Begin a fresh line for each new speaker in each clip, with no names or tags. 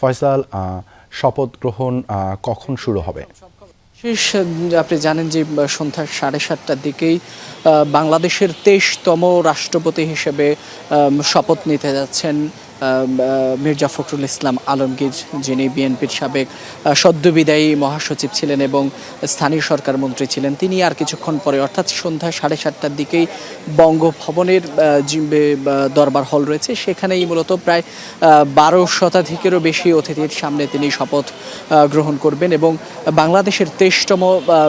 ফয়সাল, শপথ গ্রহণ কখন শুরু হবে?
শেষ আপনি জানেন যে সন্ধ্যা 7:30টার দিকেই বাংলাদেশের 23তম রাষ্ট্রপতি হিসেবে শপথ নিতে যাচ্ছেন মির্জা ফখরুল ইসলাম আলমগীর, যিনি বিএনপির সাবেক সদ্যবিদায়ী মহাসচিব ছিলেন এবং স্থানীয় সরকার মন্ত্রী ছিলেন। তিনি আর কিছুক্ষণ পরে অর্থাৎ সন্ধ্যা 7:30টার দিকেই বঙ্গভবনের দরবার হল রয়েছে, সেখানেই মূলত প্রায় 12 শতাধিকেরও বেশি অতিথির সামনে তিনি শপথ গ্রহণ করবেন এবং বাংলাদেশের 23তম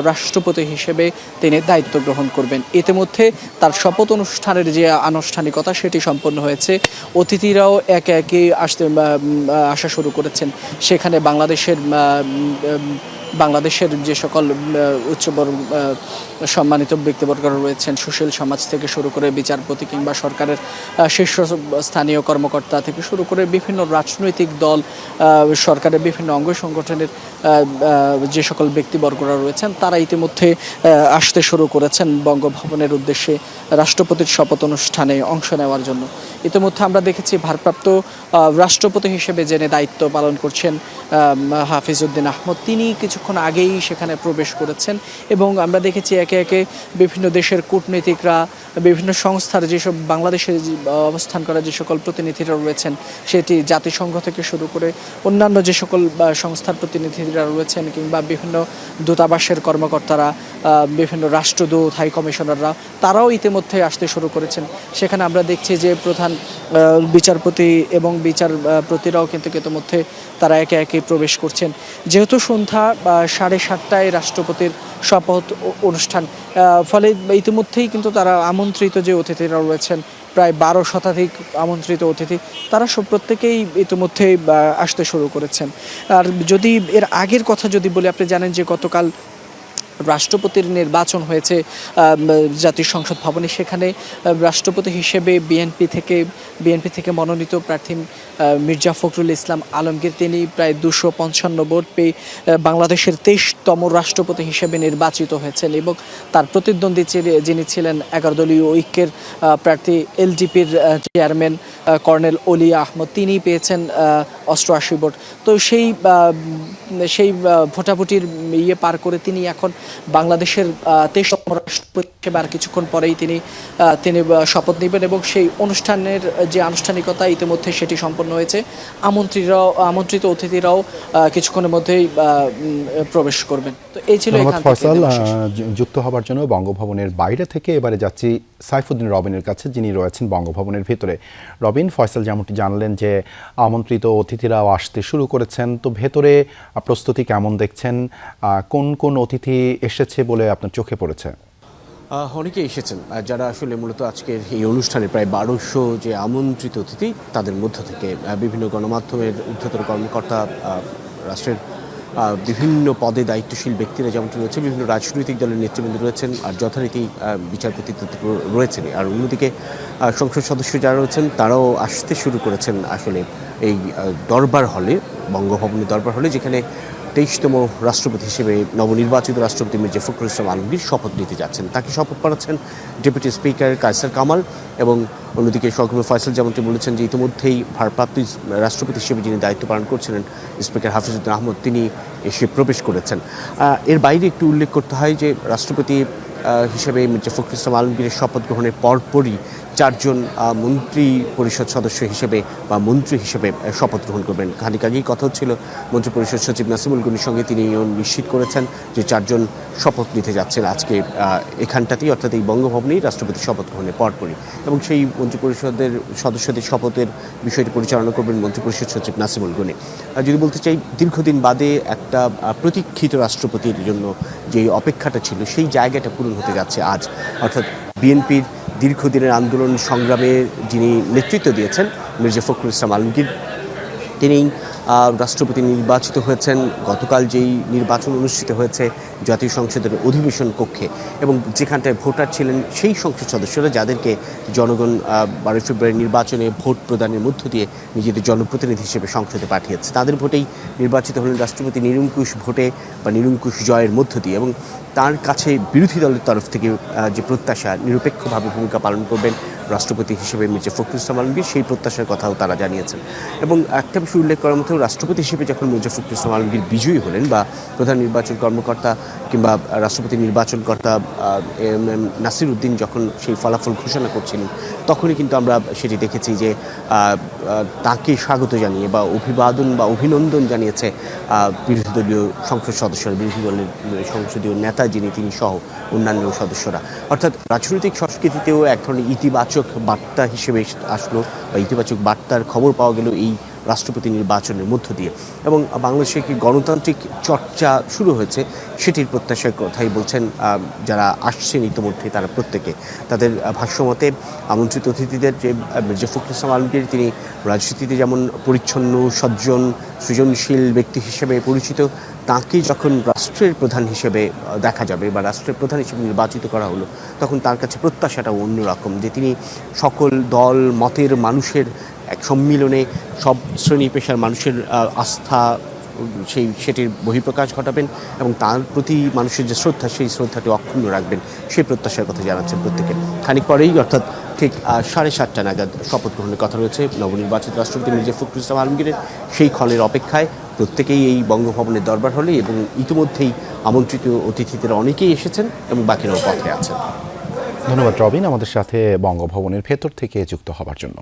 রাষ্ট্রপতি হিসেবে তিনি দায়িত্ব গ্রহণ করবেন। ইতিমধ্যে তার শপথ অনুষ্ঠানের যে আনুষ্ঠানিকতা সেটি সম্পন্ন হয়েছে। অতিথিরাও একে একে আসা শুরু করেছেন। সেখানে বাংলাদেশের যে সকল উচ্চবর সম্মানিত ব্যক্তিবর্গরা রয়েছেন, সুশীল সমাজ থেকে শুরু করে বিচারপতি কিংবা সরকারের শীর্ষস্থানীয় কর্মকর্তা থেকে শুরু করে বিভিন্ন রাজনৈতিক দল, সরকারের বিভিন্ন অঙ্গ সংগঠনের যে সকল ব্যক্তিবর্গরা রয়েছেন, তারা ইতিমধ্যে আসতে শুরু করেছেন বঙ্গভবনের উদ্দেশ্যে রাষ্ট্রপতির শপথ অনুষ্ঠানে অংশ নেওয়ার জন্য। ইতিমধ্যে আমরা দেখেছি ভারপ্রাপ্ত রাষ্ট্রপতি হিসেবে যিনি দায়িত্ব পালন করছেন হাফিজ উদ্দিন আহমদ, তিনি কিছুক্ষণ আগেই সেখানে প্রবেশ করেছেন এবং আমরা দেখেছি একে একে বিভিন্ন দেশের কূটনীতিকরা, বিভিন্ন সংস্থার যেসব বাংলাদেশে অবস্থান করা যে সকল প্রতিনিধিরা রয়েছেন, সেটি জাতিসংঘ থেকে শুরু করে অন্যান্য যে সকল সংস্থার প্রতিনিধিরা রয়েছেন কিংবা বিভিন্ন দূতাবাসের কর্মকর্তারা, বিভিন্ন রাষ্ট্রদূত, হাই কমিশনাররা, তারাও ইতিমধ্যে আসতে শুরু করেছেন। সেখানে আমরা দেখছি যে প্রধান বিচারপতি এবং বিচারপতিরাও কিন্তু ইতিমধ্যে তারা একে একে প্রবেশ করছেন। যেহেতু সন্ধ্যা 7:30টায় রাষ্ট্রপতির শপথ অনুষ্ঠান, ফলে ইতিমধ্যেই কিন্তু তারা আমন্ত্রিত যে অতিথিরা রয়েছেন, প্রায় 12 শতাধিক আমন্ত্রিত অতিথি, তারা প্রত্যেকেই ইতিমধ্যেই আসতে শুরু করেছেন। আর যদি এর আগের কথা যদি বলি, আপনি জানেন যে গতকাল রাষ্ট্রপতির নির্বাচন হয়েছে জাতীয় সংসদ ভবনে। সেখানে রাষ্ট্রপতি হিসেবে বিএনপি থেকে মনোনীত প্রার্থী মির্জা ফখরুল ইসলাম আলমগীর, তিনি প্রায় 255 ভোট পেয়ে বাংলাদেশের 23তম রাষ্ট্রপতি হিসেবে নির্বাচিত হয়েছেন এবং তার প্রতিদ্বন্দ্বী যিনি ছিলেন 11 দলীয় ঐক্যের প্রার্থী এলডিপির চেয়ারম্যান কর্নেল অলি আহমদ, তিনি পেয়েছেন 88 ভোট। তো সেই ভোটাভুটির পার করে তিনি এখন বাংলাদেশের 23তম রাষ্ট্রপতি হিসেবে আর কিছুক্ষণ পরেই তিনি শপথ নেবেন এবং সেই অনুষ্ঠানের যে আনুষ্ঠানিকতা ইতিমধ্যে সেটি সম্পন্ন হয়েছে। আমন্ত্রিত অতিথিরাও কিছুক্ষণের মধ্যেই প্রবেশ করবেন। তো এই ছিল
ফয়সাল, যুক্ত হবার জন্য বঙ্গভবনের বাইরে থেকে এবারে যাচ্ছি সাইফুদ্দিন রবিনের কাছে, যিনি রয়েছেন বঙ্গভবনের ভিতরে। রবিন, ফয়সাল যেমনটি জানলেন যে আমন্ত্রিত অতিথিরাও আসতে শুরু করেছেন, তো ভেতরে প্রস্তুতি কেমন দেখছেন? কোন কোন অতিথি এসেছে বলে আপনার চোখে পড়েছে?
অনেকে এসেছেন যারা আসলে মূলত আজকের এই অনুষ্ঠানে প্রায় 1200 যে আমন্ত্রিত অতিথি, তাদের মধ্য থেকে বিভিন্ন গণমাধ্যমের ঊর্ধ্বতন কর্মকর্তা, রাষ্ট্রের বিভিন্ন পদে দায়িত্বশীল ব্যক্তিরা যেমনটি রয়েছে, বিভিন্ন রাজনৈতিক দলের নেতৃবৃন্দ রয়েছেন, আর যথারীতি বিচারপতি রয়েছেন। আর অন্যদিকে সংসদ সদস্য যারা রয়েছেন তারাও আসতে শুরু করেছেন আসলে এই দরবার হলে, বঙ্গভবনের দরবার হলে, যেখানে 23তম রাষ্ট্রপতি হিসেবে নবনির্বাচিত রাষ্ট্রপতি মির্জা ফখরুল ইসলাম আলমগীর শপথ নিতে যাচ্ছেন। তাকে শপথ পড়াচ্ছেন ডেপুটি স্পিকার কায়সার কামাল এবং অন্যদিকে সহকর্মী ফয়সাল যেমনটি বলেছেন যে ইতিমধ্যেই ভারপ্রাপ্ত রাষ্ট্রপতি হিসেবে যিনি দায়িত্ব পালন করছিলেন স্পিকার হাফিজ উদ্দিন আহমদ, তিনি এসে প্রবেশ করেছেন। এর বাইরে একটু উল্লেখ করতে হয় যে রাষ্ট্রপতি হিসেবে মির্জা ফখরুল ইসলাম আলমগীরের শপথ গ্রহণের পরপরই 4 জন মন্ত্রী পরিষদ সদস্য হিসেবে বা মন্ত্রী হিসেবে শপথ গ্রহণ করবেন। খানিক আগেই কথা হচ্ছিল মন্ত্রী পরিষদ সচিব নাসিমুল গনির সঙ্গে, তিনি নিশ্চিত করেছেন যে 4 জন শপথ নিতে যাচ্ছেন আজকে এখানটাতেই, অর্থাৎ এই বঙ্গভবনেই রাষ্ট্রপতি শপথ গ্রহণের পরপরই। এবং সেই মন্ত্রী পরিষদের সদস্যদের শপথের বিষয়টি পরিচালনা করবেন মন্ত্রী পরিষদ সচিব নাসিমুল গনি। যদি বলতে চাই, দীর্ঘদিন বাদে একটা প্রতীক্ষিত রাষ্ট্রপতির জন্য যে অপেক্ষাটা ছিল, সেই জায়গাটা পূরণ হতে যাচ্ছে আজ। অর্থাৎ বিএনপির দীর্ঘদিনের আন্দোলন সংগ্রামে যিনি নেতৃত্ব দিয়েছেন মির্জা ফখরুল ইসলাম আলমগীর, তিনি রাষ্ট্রপতি নির্বাচিত হয়েছেন। গতকাল যেই নির্বাচন অনুষ্ঠিত হয়েছে জাতীয় সংসদের অধিবেশন কক্ষে, এবং যেখানটায় ভোটার ছিলেন সেই সংসদ সদস্যরা, যাদেরকে জনগণ 12 ফেব্রুয়ারি নির্বাচনে ভোট প্রদানের মধ্য দিয়ে নিজেদের জনপ্রতিনিধি হিসেবে সংসদে পাঠিয়েছে, তাদের ভোটেই নির্বাচিত হলেন রাষ্ট্রপতি নিরঙ্কুশ ভোটে বা নিরঙ্কুশ জয়ের মধ্য দিয়ে। এবং তার কাছে বিরোধী দলের তরফ থেকে যে প্রত্যাশা, নিরপেক্ষভাবে ভূমিকা পালন করবেন, রাষ্ট্রপতি হিসেবে মির্জা ফখরুল ইসলাম আলমগীর, সেই প্রত্যাশার কথাও তারা জানিয়েছেন। এবং একটা বিষয় উল্লেখ করার মতো, রাষ্ট্রপতি হিসেবে যখন মির্জা ফখরুল ইসলাম আলমগীর বিজয়ী হলেন বা প্রধান নির্বাচন কর্মকর্তা কিংবা রাষ্ট্রপতি নির্বাচনকর্তা নাসির উদ্দিন যখন সেই ফলাফল ঘোষণা করছিলেন, তখনই কিন্তু আমরা সেটি দেখেছি যে তাকে স্বাগত জানিয়ে বা অভিবাদন বা অভিনন্দন জানিয়েছে বিরোধী দলীয় সংসদ সদস্যরা, বিরোধী দলের সংসদীয় নেতা যিনি, তিনি সহ অন্যান্য সদস্যরা। অর্থাৎ রাজনৈতিক সংস্কৃতিতেও এক ধরনের ইতিবাচক বার্তা হিসেবে আসলো বা ইতিবাচক বার্তার খবর পাওয়া গেল এই রাষ্ট্রপতি নির্বাচনের মধ্য দিয়ে। এবং বাংলাদেশে কি গণতান্ত্রিক চর্চা শুরু হয়েছে, সেটির প্রত্যাশার কথাই বলছেন যারা আসছেন ইতিমধ্যে তারা প্রত্যেকে। তাদের ভাষ্যমতে আমন্ত্রিত অতিথিদের যে মির্জা ফখরুল ইসলাম আলমগীর, তিনি রাজনীতিতে যেমন পরিচ্ছন্ন, সজ্জন, সৃজনশীল ব্যক্তি হিসেবে পরিচিত, তাকে যখন রাষ্ট্রের প্রধান হিসেবে দেখা যাবে বা রাষ্ট্রের প্রধান হিসেবে নির্বাচিত করা হলো, তখন তার কাছে প্রত্যাশাটাও অন্যরকম, যে তিনি সকল দল মতের মানুষের এক সম্মিলনে সব শ্রেণী পেশার মানুষের আস্থা সেটির বহিঃপ্রকাশ ঘটাবেন এবং তার প্রতি মানুষের যে শ্রদ্ধা, সেই শ্রদ্ধাটি অক্ষুণ্ণ রাখবেন, সেই প্রত্যাশার কথা জানাচ্ছেন প্রত্যেকে। খানিক পরেই অর্থাৎ ঠিক 7:30 নাগাদ শপথ গ্রহণের কথা রয়েছে নবনির্বাচিত রাষ্ট্রপতি মির্জা ফখরুল ইসলাম আলমগীরের। সেই ক্ষণের অপেক্ষায় প্রত্যেকেই এই বঙ্গভবনের দরবার হলে, এবং ইতিমধ্যেই আমন্ত্রিত অতিথিদের অনেকেই এসেছেন এবং বাকিরাও পথে আছেন।
ধন্যবাদ রবিন, আমাদের সাথে বঙ্গভবনের ভেতর থেকে যুক্ত হবার জন্য।